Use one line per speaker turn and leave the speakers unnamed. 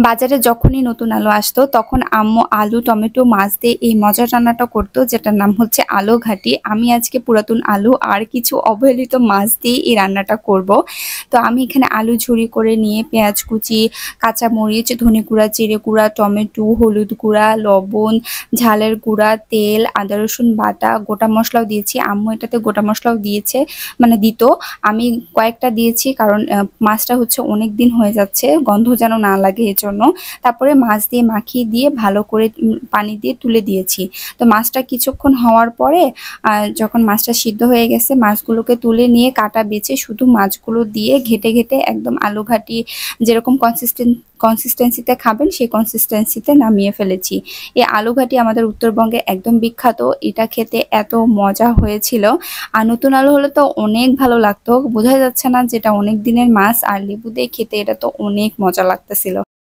বাজারে যখনই নতুন আলু আসতো তখন আম্মু আলু টমেটো মাছ দিয়ে এই মজার রান্নাটা করতো, যেটার নাম হচ্ছে আলু ঘাটি। আমি আজকে পুরাতন আলু আর কিছু অবহেলিত মাছ দিয়ে এই রান্নাটা করব। তো আমি এখানে আলু ঝুরি করে নিয়ে পেঁয়াজ কুচি, কাঁচামরিচ, ধনে গুঁড়া, জিরে গুঁড়া, টমেটো, হলুদ গুঁড়া, লবণ, ঝালের গুঁড়া, তেল, আদা রসুন বাটা, গোটা মশলাও দিয়েছি। আম্মু এটাতে গোটা মশলাও দিয়েছে, মানে দিত। আমি কয়েকটা দিয়েছি কারণ মাছটা হচ্ছে অনেক দিন হয়ে যাচ্ছে, গন্ধ যেন না লাগে এজন্য। তারপরে মাছ দিয়ে মাখিয়ে দিয়ে ভালো করে পানি দিয়ে তুলে দিয়েছি। তো মাছটা কিছুক্ষণ হওয়ার পরে যখন মাছটা সিদ্ধ হয়ে গেছে, মাছগুলোকে তুলে নিয়ে কাটা বেছে শুধু মাছগুলো দিয়ে ঘেটে ঘেটে একদম আলু ঘাটি যেরকম কনসিস্টেন্সিতে খাবেন সেই কনসিস্টেন্সিতে নামিয়ে ফেলেছি। এই আলু ঘাটি আমাদের উত্তরবঙ্গে একদম বিখ্যাত। এটা খেতে এত মজা হয়েছিল। আর নতুন আলু হলে তো অনেক ভালো লাগতো, বোঝা যাচ্ছে না যেটা অনেক দিনের মাছ, আর লেবু দিয়ে খেতে এটা তো অনেক মজা লাগতেছিল।